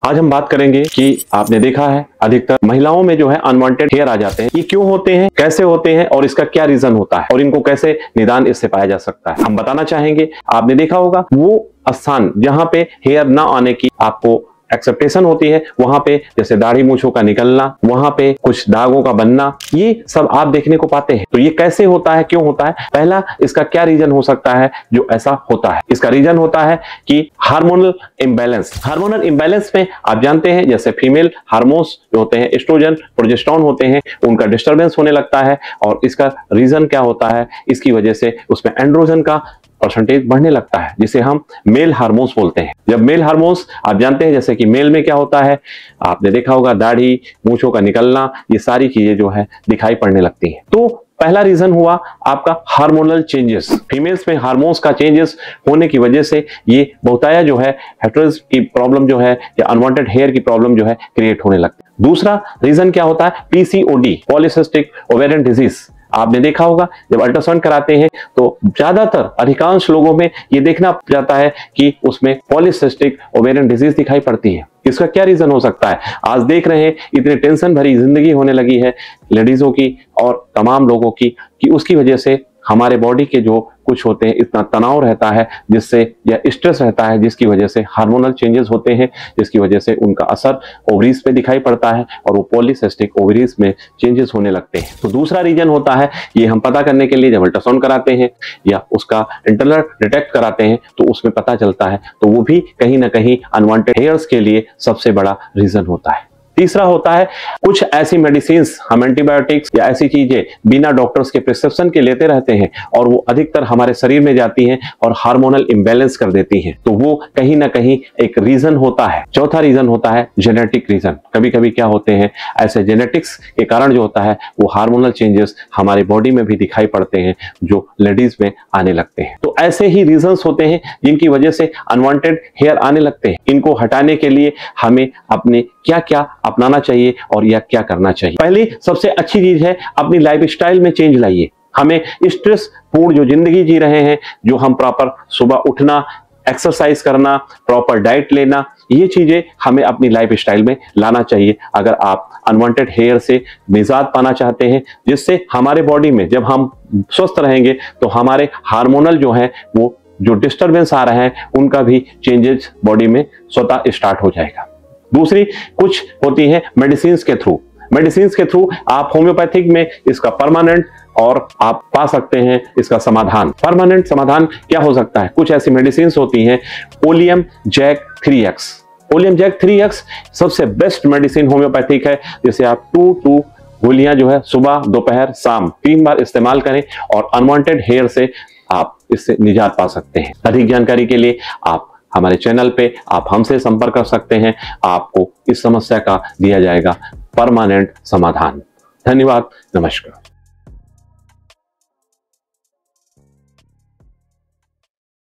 आज हम बात करेंगे कि आपने देखा है अधिकतर महिलाओं में जो है अनवांटेड हेयर आ जाते हैं। ये क्यों होते हैं, कैसे होते हैं और इसका क्या रीजन होता है और इनको कैसे निदान इससे पाया जा सकता है, हम बताना चाहेंगे। आपने देखा होगा वो स्थान जहां पे हेयर ना आने की आपको एक्सेप्टेशन होती है, वहां पे जैसे दाढ़ी मूंछों का निकलना, वहां पे कुछ दागों का बनना, ये सब आप देखने को पाते हैं। तो ये कैसे होता है, क्यों होता है? पहला, इसका क्या रीजन हो सकता है जो ऐसा होता है? इसका रीजन होता है कि हार्मोनल इम्बैलेंस। हार्मोनल इम्बैलेंस में आप जानते हैं जैसे फीमेल हार्मोन्स जो होते हैं, एस्ट्रोजन, प्रोजेस्टेरोन होते हैं, उनका डिस्टर्बेंस होने लगता है। और इसका रीजन क्या होता है? इसकी वजह से उसमें एंड्रोजन का परसेंटेज बढ़ने लगता है, जिसे हम मेल हार्मोन्स बोलते हैं। जब मेल हार्मोन्स आप जानते हैं जैसे कि मेल में क्या होता है, आपने देखा होगा दाढ़ी मूंछों का निकलना, ये सारी चीजें जो है दिखाई पड़ने लगती हैं। तो पहला रीजन हुआ आपका हार्मोनल चेंजेस। फीमेल्स में हार्मोन्स का चेंजेस होने की वजह से ये बहुताया जो है हेटेरोज की प्रॉब्लम जो है या अनवांटेड हेयर की प्रॉब्लम जो है क्रिएट होने लगती है। दूसरा रीजन क्या होता है? PCOD, polycystic ovarian disease. आपने देखा होगा जब अल्ट्रासाउंड कराते हैं तो ज्यादातर अधिकांश लोगों में ये देखना जाता है कि उसमें पॉलीसिस्टिक ओवेरियन डिजीज दिखाई पड़ती है। इसका क्या रीजन हो सकता है? आज देख रहे हैं इतनी टेंशन भरी जिंदगी होने लगी है लेडीजों की और तमाम लोगों की कि उसकी वजह से हमारे बॉडी के जो कुछ होते हैं इतना तनाव रहता है, जिससे या स्ट्रेस रहता है, जिसकी वजह से हार्मोनल चेंजेस होते हैं, जिसकी वजह से उनका असर ओवरीज पे दिखाई पड़ता है और वो पॉलीसिस्टिक ओवरीज में चेंजेस होने लगते हैं। तो दूसरा रीजन होता है, ये हम पता करने के लिए जब अल्ट्रासाउंड कराते हैं या उसका इंटरनल डिटेक्ट कराते हैं तो उसमें पता चलता है, तो वो भी कहीं ना कहीं अनवांटेड हेयर्स के लिए सबसे बड़ा रीजन होता है। तीसरा होता है कुछ ऐसी मेडिसिन्स, हम एंटीबायोटिक्स या ऐसी चीजें बिना डॉक्टर्स के प्रिस्क्रिप्शन के लेते रहते हैं और वो अधिकतर हमारे शरीर में जाती हैं और हार्मोनल इम्बैलेंस कर देती हैं, तो वो कहीं ना कहीं एक रीजन होता है। चौथा रीजन होता है जेनेटिक रीजन। कभी कभी क्या होते हैं ऐसे जेनेटिक्स के कारण जो होता है वो हार्मोनल चेंजेस हमारे बॉडी में भी दिखाई पड़ते हैं जो लेडीज में आने लगते हैं। तो ऐसे ही रीजंस होते हैं जिनकी वजह से अनवांटेड हेयर आने लगते हैं। इनको हटाने के लिए हमें अपने क्या क्या अपनाना चाहिए और या क्या करना चाहिए? पहली सबसे अच्छी चीज है अपनी लाइफस्टाइल में चेंज लाइए। हमें स्ट्रेस पूर्ण जो जिंदगी जी रहे हैं, जो हम प्रॉपर सुबह उठना, एक्सरसाइज करना, प्रॉपर डाइट लेना, ये चीजें हमें अपनी लाइफस्टाइल में लाना चाहिए अगर आप अनवांटेड हेयर से निजात पाना चाहते हैं, जिससे हमारे बॉडी में जब हम स्वस्थ रहेंगे तो हमारे हार्मोनल जो है वो जो डिस्टर्बेंस आ रहे हैं उनका भी चेंजेस बॉडी में स्वतः स्टार्ट हो जाएगा। दूसरी कुछ होती है मेडिसिन्स के थ्रू। मेडिसिन्स के थ्रू आप होम्योपैथिक में इसका परमानेंट और आप पा सकते हैं इसका समाधान। परमानेंट समाधान क्या हो सकता है? कुछ ऐसी मेडिसिन्स होती हैं, oleum Jack 3x। Oleum Jack 3x सबसे बेस्ट मेडिसिन होम्योपैथिक है, जिसे आप 2 गोलियां जो है सुबह, दोपहर, शाम 3 बार इस्तेमाल करें और अनवांटेड हेयर से आप इससे निजात पा सकते हैं। अधिक जानकारी के लिए आप हमारे चैनल पे आप हमसे संपर्क कर सकते हैं। आपको इस समस्या का दिया जाएगा परमानेंट समाधान। धन्यवाद, नमस्कार।